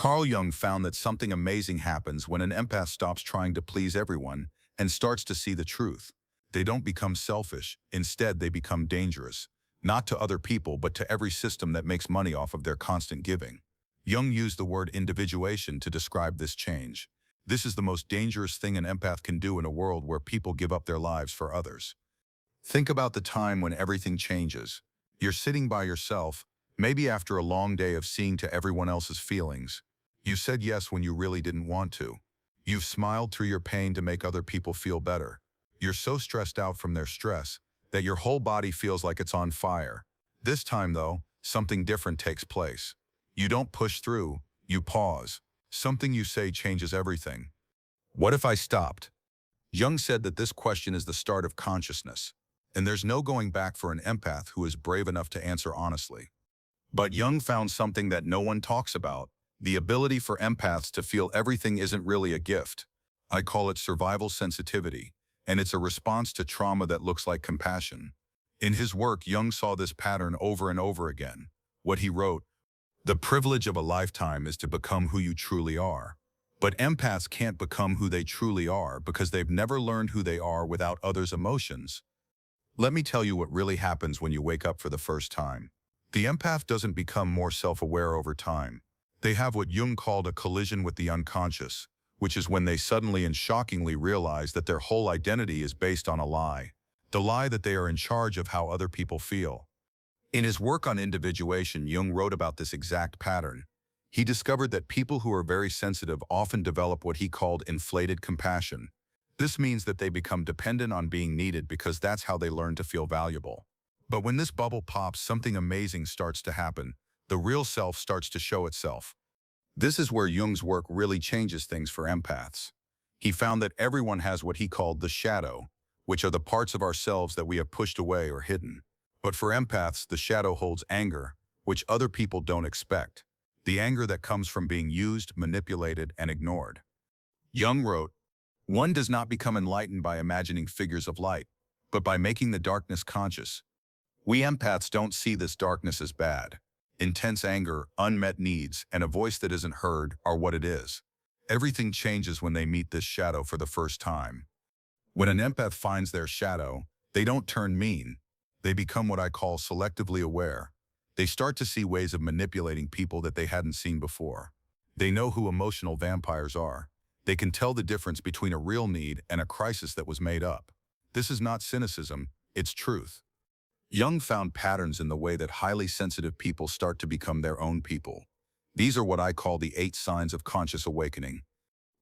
Carl Jung found that something amazing happens when an empath stops trying to please everyone and starts to see the truth. They don't become selfish. Instead, they become dangerous, not to other people, but to every system that makes money off of their constant giving. Jung used the word individuation to describe this change. This is the most dangerous thing an empath can do in a world where people give up their lives for others. Think about the time when everything changes. You're sitting by yourself, maybe after a long day of seeing to everyone else's feelings. You said yes when you really didn't want to. You've smiled through your pain to make other people feel better. You're so stressed out from their stress that your whole body feels like it's on fire. This time, though, something different takes place. You don't push through, you pause. Something you say changes everything. What if I stopped? Jung said that this question is the start of consciousness, and there's no going back for an empath who is brave enough to answer honestly. But Jung found something that no one talks about: the ability for empaths to feel everything isn't really a gift. I call it survival sensitivity, and it's a response to trauma that looks like compassion. In his work, Jung saw this pattern over and over again. What he wrote: "The privilege of a lifetime is to become who you truly are." But empaths can't become who they truly are because they've never learned who they are without others' emotions. Let me tell you what really happens when you wake up for the first time. The empath doesn't become more self-aware over time. They have what Jung called a collision with the unconscious, which is when they suddenly and shockingly realize that their whole identity is based on a lie. The lie that they are in charge of how other people feel. In his work on individuation, Jung wrote about this exact pattern. He discovered that people who are very sensitive often develop what he called inflated compassion. This means that they become dependent on being needed because that's how they learn to feel valuable. But when this bubble pops, something amazing starts to happen. The real self starts to show itself. This is where Jung's work really changes things for empaths. He found that everyone has what he called the shadow, which are the parts of ourselves that we have pushed away or hidden. But for empaths, the shadow holds anger, which other people don't expect. The anger that comes from being used, manipulated, and ignored. Jung wrote, "One does not become enlightened by imagining figures of light, but by making the darkness conscious." We empaths don't see this darkness as bad. Intense anger, unmet needs, and a voice that isn't heard are what it is. Everything changes when they meet this shadow for the first time. When an empath finds their shadow, they don't turn mean. They become what I call selectively aware. They start to see ways of manipulating people that they hadn't seen before. They know who emotional vampires are. They can tell the difference between a real need and a crisis that was made up. This is not cynicism, it's truth. Jung found patterns in the way that highly sensitive people start to become their own people. These are what I call the 8 signs of conscious awakening.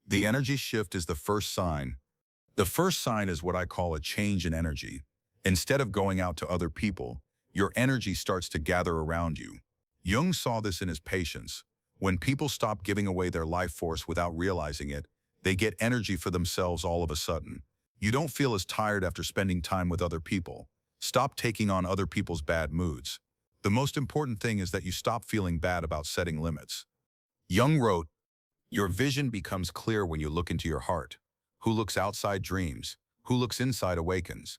The energy shift is the first sign. The first sign is what I call a change in energy. Instead of going out to other people, your energy starts to gather around you. Jung saw this in his patients. When people stop giving away their life force without realizing it, they get energy for themselves all of a sudden. You don't feel as tired after spending time with other people. Stop taking on other people's bad moods. The most important thing is that you stop feeling bad about setting limits. Jung wrote, "Your vision becomes clear when you look into your heart. Who looks outside dreams, who looks inside awakens."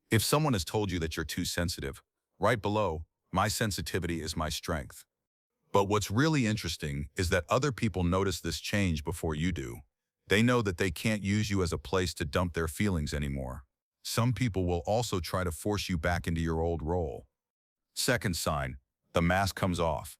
If someone has told you that you're too sensitive, right below, "My sensitivity is my strength." But what's really interesting is that other people notice this change before you do. They know that they can't use you as a place to dump their feelings anymore. Some people will also try to force you back into your old role. Second sign, the mask comes off.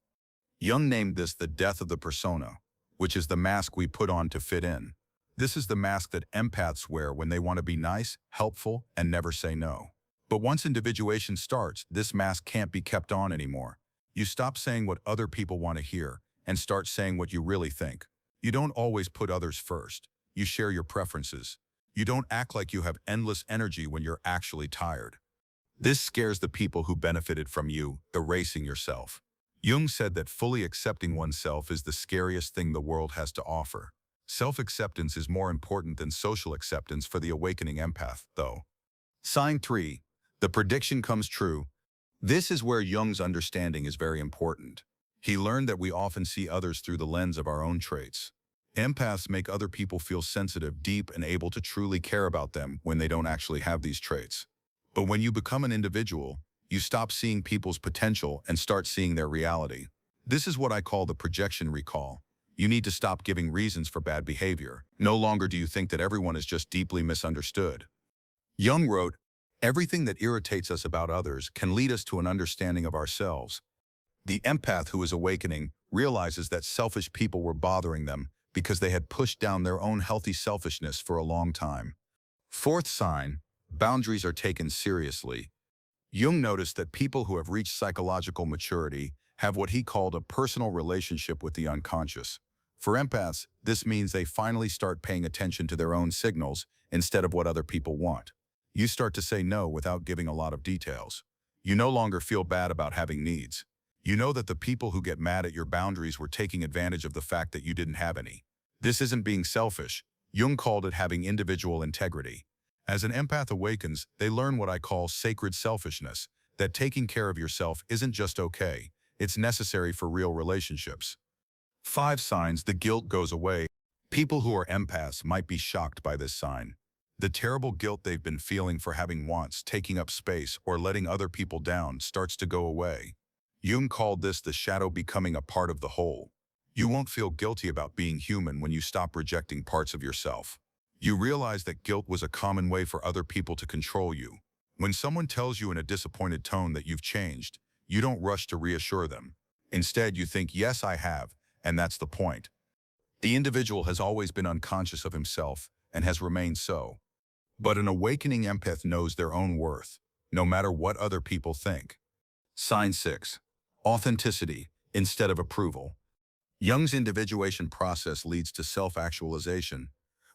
Jung named this the death of the persona, which is the mask we put on to fit in. This is the mask that empaths wear when they want to be nice, helpful, and never say no. But once individuation starts, this mask can't be kept on anymore. You stop saying what other people want to hear and start saying what you really think. You don't always put others first. You share your preferences. You don't act like you have endless energy when you're actually tired. This scares the people who benefited from you, erasing yourself. Jung said that fully accepting oneself is the scariest thing the world has to offer. Self-acceptance is more important than social acceptance for the awakening empath, though. Sign 3. The prediction comes true. This is where Jung's understanding is very important. He learned that we often see others through the lens of our own traits. Empaths make other people feel sensitive, deep, and able to truly care about them when they don't actually have these traits. But when you become an individual, you stop seeing people's potential and start seeing their reality. This is what I call the projection recall. You need to stop giving reasons for bad behavior. No longer do you think that everyone is just deeply misunderstood. Jung wrote, "Everything that irritates us about others can lead us to an understanding of ourselves." The empath who is awakening realizes that selfish people were bothering them because they had pushed down their own healthy selfishness for a long time. Fourth sign, boundaries are taken seriously. Jung noticed that people who have reached psychological maturity have what he called a personal relationship with the unconscious. For empaths, this means they finally start paying attention to their own signals instead of what other people want. You start to say no without giving a lot of details. You no longer feel bad about having needs. You know that the people who get mad at your boundaries were taking advantage of the fact that you didn't have any. This isn't being selfish. Jung called it having individual integrity. As an empath awakens, they learn what I call sacred selfishness, that taking care of yourself isn't just okay, it's necessary for real relationships. 5 signs the guilt goes away. People who are empaths might be shocked by this sign. The terrible guilt they've been feeling for having wants, taking up space, or letting other people down starts to go away. Jung called this the shadow becoming a part of the whole. You won't feel guilty about being human when you stop rejecting parts of yourself. You realize that guilt was a common way for other people to control you. When someone tells you in a disappointed tone that you've changed, you don't rush to reassure them. Instead, you think, yes, I have, and that's the point. The individual has always been unconscious of himself and has remained so. But an awakening empath knows their own worth, no matter what other people think. Sign 6. Authenticity instead of approval. Jung's individuation process leads to self-actualization,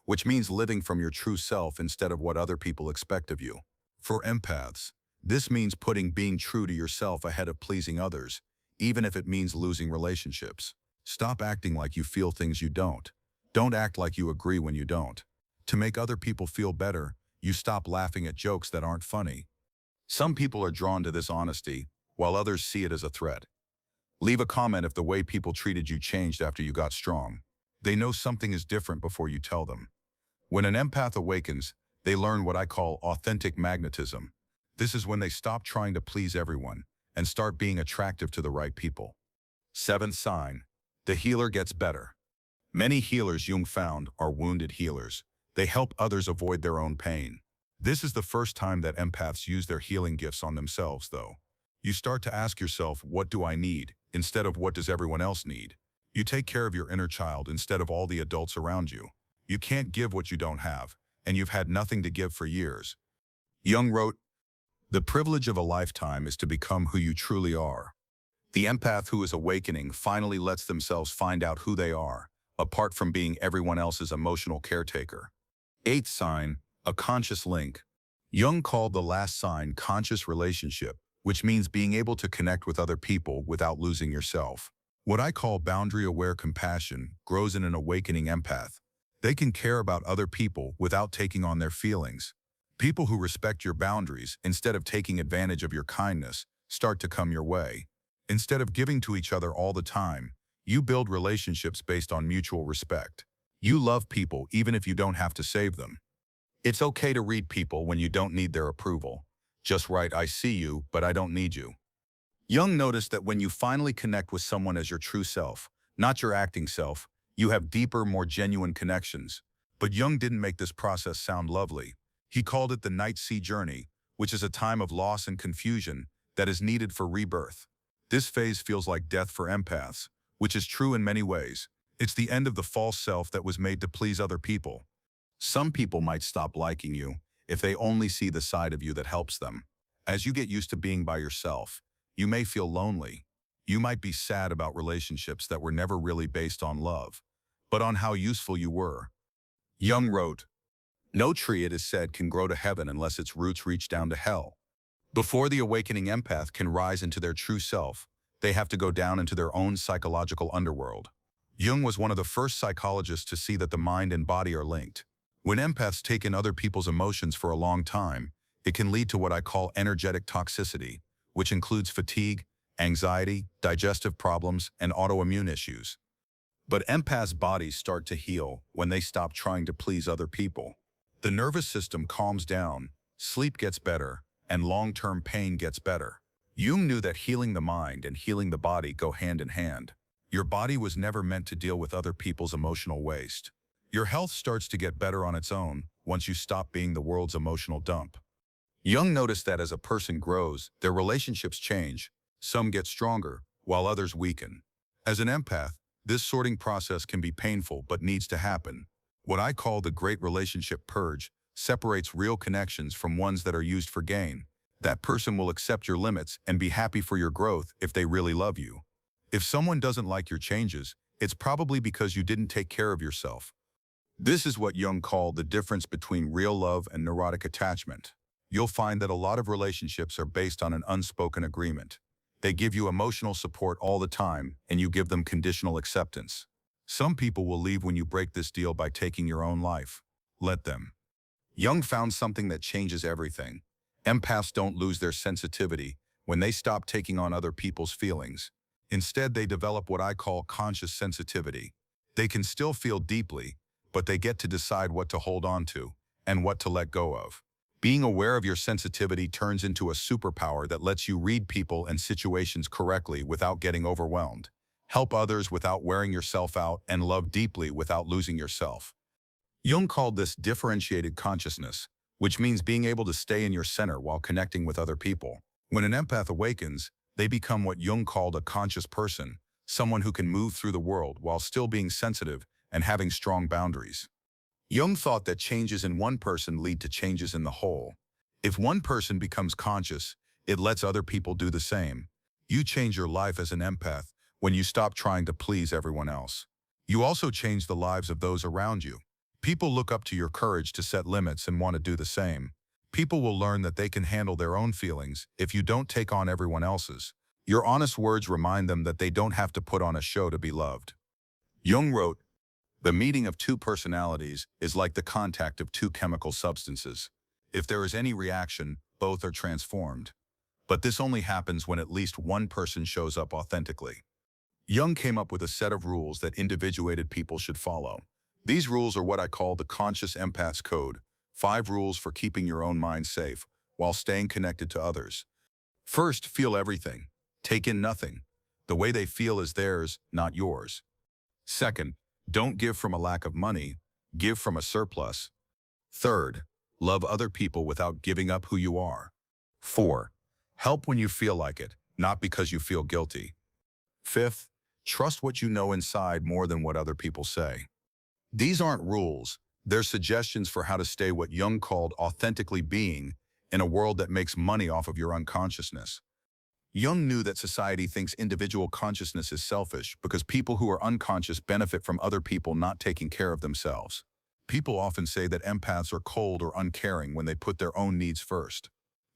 which means living from your true self instead of what other people expect of you. For empaths, this means putting being true to yourself ahead of pleasing others, even if it means losing relationships. Stop acting like you feel things you don't. Don't act like you agree when you don't. To make other people feel better, you stop laughing at jokes that aren't funny. Some people are drawn to this honesty, while others see it as a threat. Leave a comment if the way people treated you changed after you got strong. They know something is different before you tell them. When an empath awakens, they learn what I call authentic magnetism. This is when they stop trying to please everyone and start being attractive to the right people. 7th sign, the healer gets better. Many healers Jung found are wounded healers. They help others avoid their own pain. This is the first time that empaths use their healing gifts on themselves, though. You start to ask yourself, what do I need, instead of what does everyone else need? You take care of your inner child instead of all the adults around you. You can't give what you don't have, and you've had nothing to give for years. Jung wrote, "The privilege of a lifetime is to become who you truly are." The empath who is awakening finally lets themselves find out who they are, apart from being everyone else's emotional caretaker. 8th sign, a conscious link. Jung called the last sign conscious relationship, which means being able to connect with other people without losing yourself. What I call boundary-aware compassion grows in an awakening empath. They can care about other people without taking on their feelings. People who respect your boundaries instead of taking advantage of your kindness start to come your way. Instead of giving to each other all the time, you build relationships based on mutual respect. You love people even if you don't have to save them. It's okay to read people when you don't need their approval. Just write, "I see you, but I don't need you." Jung noticed that when you finally connect with someone as your true self, not your acting self, you have deeper, more genuine connections. But Jung didn't make this process sound lovely. He called it the night sea journey, which is a time of loss and confusion that is needed for rebirth. This phase feels like death for empaths, which is true in many ways. It's the end of the false self that was made to please other people. Some people might stop liking you if they only see the side of you that helps them. As you get used to being by yourself, you may feel lonely. You might be sad about relationships that were never really based on love, but on how useful you were. Jung wrote, "No tree, it is said, can grow to heaven unless its roots reach down to hell." Before the awakening empath can rise into their true self, they have to go down into their own psychological underworld. Jung was one of the first psychologists to see that the mind and body are linked. When empaths take in other people's emotions for a long time, it can lead to what I call energetic toxicity, which includes fatigue, anxiety, digestive problems, and autoimmune issues. But empaths' bodies start to heal when they stop trying to please other people. The nervous system calms down, sleep gets better, and long-term pain gets better. Jung knew that healing the mind and healing the body go hand in hand. Your body was never meant to deal with other people's emotional waste. Your health starts to get better on its own once you stop being the world's emotional dump. Jung noticed that as a person grows, their relationships change. Some get stronger, while others weaken. As an empath, this sorting process can be painful but needs to happen. What I call the great relationship purge separates real connections from ones that are used for gain. That person will accept your limits and be happy for your growth if they really love you. If someone doesn't like your changes, it's probably because you didn't take care of yourself. This is what Jung called the difference between real love and neurotic attachment. You'll find that a lot of relationships are based on an unspoken agreement. They give you emotional support all the time, and you give them conditional acceptance. Some people will leave when you break this deal by taking your own life. Let them. Jung found something that changes everything. Empaths don't lose their sensitivity when they stop taking on other people's feelings. Instead, they develop what I call conscious sensitivity. They can still feel deeply, but they get to decide what to hold on to and what to let go of. Being aware of your sensitivity turns into a superpower that lets you read people and situations correctly without getting overwhelmed, help others without wearing yourself out, and love deeply without losing yourself. Jung called this differentiated consciousness, which means being able to stay in your center while connecting with other people. When an empath awakens, they become what Jung called a conscious person, someone who can move through the world while still being sensitive and having strong boundaries. Jung thought that changes in one person lead to changes in the whole. If one person becomes conscious, it lets other people do the same. You change your life as an empath when you stop trying to please everyone else. You also change the lives of those around you. People look up to your courage to set limits and want to do the same. People will learn that they can handle their own feelings if you don't take on everyone else's. Your honest words remind them that they don't have to put on a show to be loved. Jung wrote, "The meeting of two personalities is like the contact of two chemical substances. If there is any reaction, both are transformed. But this only happens when at least one person shows up authentically." Jung came up with a set of rules that individuated people should follow. These rules are what I call the Conscious Empath's Code, 5 rules for keeping your own mind safe while staying connected to others. First, feel everything. Take in nothing. The way they feel is theirs, not yours. Second, don't give from a lack of money, give from a surplus. Third, love other people without giving up who you are. 4, help when you feel like it, not because you feel guilty. 5th, trust what you know inside more than what other people say. These aren't rules, they're suggestions for how to stay what Jung called authentically being in a world that makes money off of your unconsciousness. Jung knew that society thinks individual consciousness is selfish because people who are unconscious benefit from other people not taking care of themselves. People often say that empaths are cold or uncaring when they put their own needs first.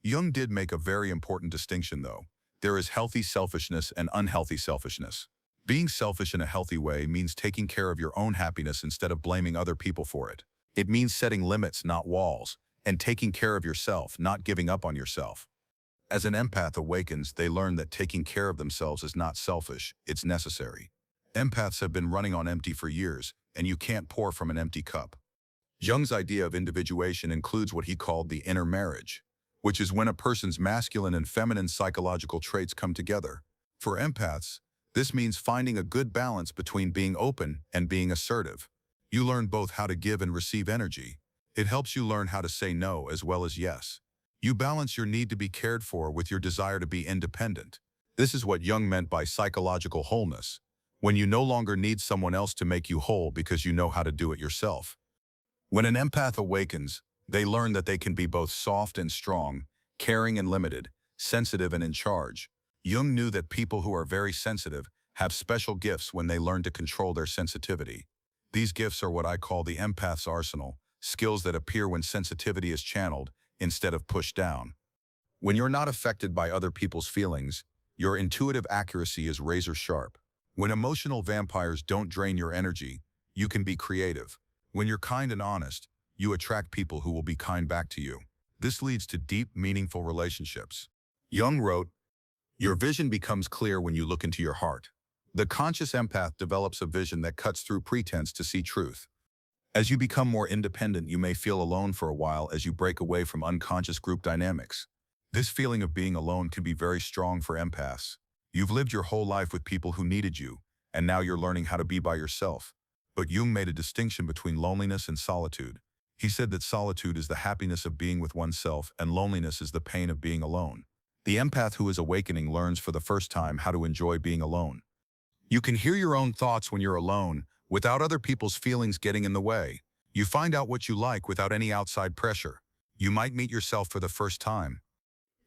Jung did make a very important distinction, though. There is healthy selfishness and unhealthy selfishness. Being selfish in a healthy way means taking care of your own happiness instead of blaming other people for it. It means setting limits, not walls, and taking care of yourself, not giving up on yourself. As an empath awakens, they learn that taking care of themselves is not selfish, it's necessary. Empaths have been running on empty for years, and you can't pour from an empty cup. Jung's idea of individuation includes what he called the inner marriage, which is when a person's masculine and feminine psychological traits come together. For empaths, this means finding a good balance between being open and being assertive. You learn both how to give and receive energy. It helps you learn how to say no as well as yes. You balance your need to be cared for with your desire to be independent. This is what Jung meant by psychological wholeness, when you no longer need someone else to make you whole because you know how to do it yourself. When an empath awakens, they learn that they can be both soft and strong, caring and limited, sensitive and in charge. Jung knew that people who are very sensitive have special gifts when they learn to control their sensitivity. These gifts are what I call the empath's arsenal, skills that appear when sensitivity is channeled instead of pushed down. When you're not affected by other people's feelings, your intuitive accuracy is razor sharp. When emotional vampires don't drain your energy, you can be creative. When you're kind and honest, you attract people who will be kind back to you. This leads to deep, meaningful relationships. Jung wrote, "Your vision becomes clear when you look into your heart." The conscious empath develops a vision that cuts through pretense to see truth. As you become more independent, you may feel alone for a while as you break away from unconscious group dynamics. This feeling of being alone can be very strong for empaths. You've lived your whole life with people who needed you, and now you're learning how to be by yourself. But Jung made a distinction between loneliness and solitude. He said that solitude is the happiness of being with oneself and loneliness is the pain of being alone. The empath who is awakening learns for the first time how to enjoy being alone. You can hear your own thoughts when you're alone, without other people's feelings getting in the way. You find out what you like without any outside pressure. You might meet yourself for the first time.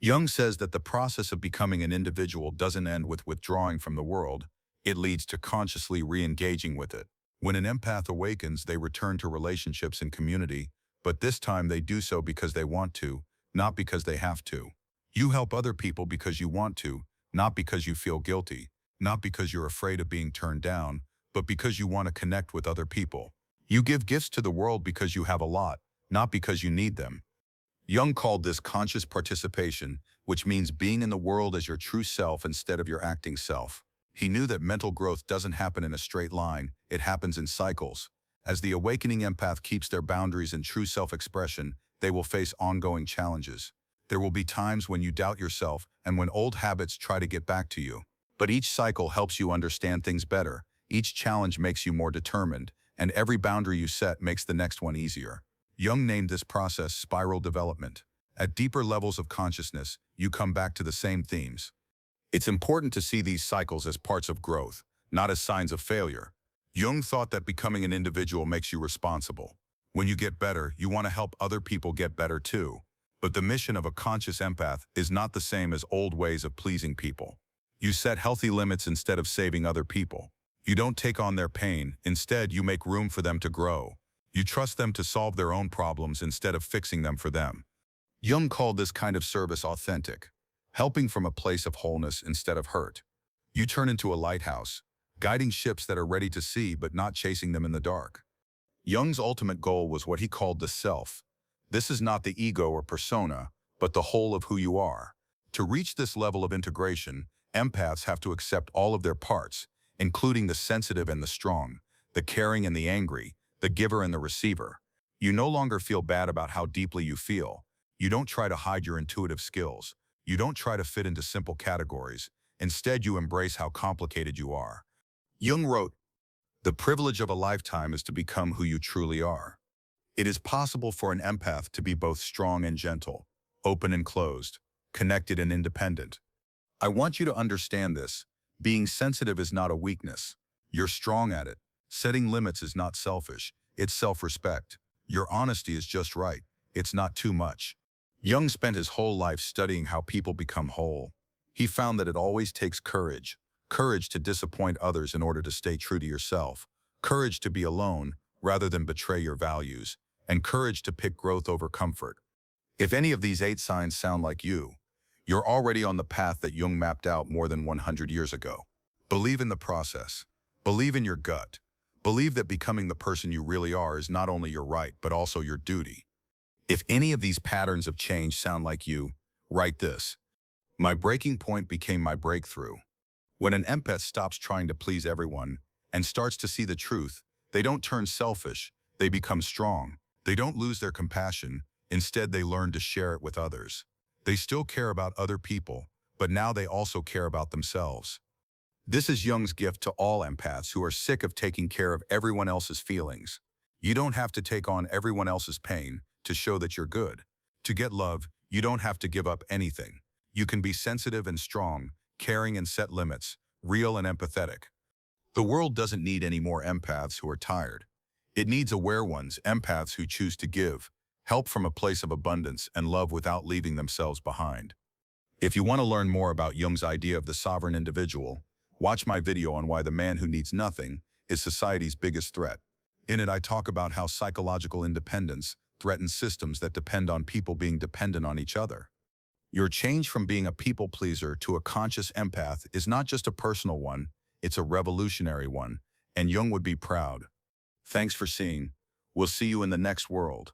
Jung says that the process of becoming an individual doesn't end with withdrawing from the world. It leads to consciously re-engaging with it. When an empath awakens, they return to relationships and community, but this time they do so because they want to, not because they have to. You help other people because you want to, not because you feel guilty, not because you're afraid of being turned down, but because you want to connect with other people. You give gifts to the world because you have a lot, not because you need them. Jung called this conscious participation, which means being in the world as your true self instead of your acting self. He knew that mental growth doesn't happen in a straight line, it happens in cycles. As the awakening empath keeps their boundaries and true self-expression, they will face ongoing challenges. There will be times when you doubt yourself and when old habits try to get back to you. But each cycle helps you understand things better, each challenge makes you more determined, and every boundary you set makes the next one easier. Jung named this process spiral development. At deeper levels of consciousness, you come back to the same themes. It's important to see these cycles as parts of growth, not as signs of failure. Jung thought that becoming an individual makes you responsible. When you get better, you want to help other people get better too. But the mission of a conscious empath is not the same as old ways of pleasing people. You set healthy limits instead of saving other people. You don't take on their pain, instead you make room for them to grow. You trust them to solve their own problems instead of fixing them for them. Jung called this kind of service authentic, helping from a place of wholeness instead of hurt. You turn into a lighthouse, guiding ships that are ready to sea but not chasing them in the dark. Jung's ultimate goal was what he called the self. This is not the ego or persona, but the whole of who you are. To reach this level of integration, empaths have to accept all of their parts, including the sensitive and the strong, the caring and the angry, the giver and the receiver. You no longer feel bad about how deeply you feel. You don't try to hide your intuitive skills. You don't try to fit into simple categories. Instead, you embrace how complicated you are. Jung wrote, "The privilege of a lifetime is to become who you truly are." It is possible for an empath to be both strong and gentle, open and closed, connected and independent. I want you to understand this. Being sensitive is not a weakness. You're strong at it. Setting limits is not selfish, it's self-respect. Your honesty is just right, it's not too much. Jung spent his whole life studying how people become whole. He found that it always takes courage. Courage to disappoint others in order to stay true to yourself. Courage to be alone, rather than betray your values. And courage to pick growth over comfort. If any of these 8 signs sound like you, you're already on the path that Jung mapped out more than 100 years ago. Believe in the process. Believe in your gut. Believe that becoming the person you really are is not only your right, but also your duty. If any of these patterns of change sound like you, write this. My breaking point became my breakthrough. When an empath stops trying to please everyone and starts to see the truth, they don't turn selfish, they become strong. They don't lose their compassion, instead they learn to share it with others. They still care about other people, but now they also care about themselves. This is Jung's gift to all empaths who are sick of taking care of everyone else's feelings. You don't have to take on everyone else's pain to show that you're good. To get love, you don't have to give up anything. You can be sensitive and strong, caring and set limits, real and empathetic. The world doesn't need any more empaths who are tired. It needs aware ones, empaths who choose to give, help from a place of abundance and love without leaving themselves behind. If you want to learn more about Jung's idea of the sovereign individual, watch my video on why the man who needs nothing is society's biggest threat. In it, I talk about how psychological independence threatens systems that depend on people being dependent on each other. Your change from being a people pleaser to a conscious empath is not just a personal one, it's a revolutionary one, and Jung would be proud. Thanks for seeing. We'll see you in the next world.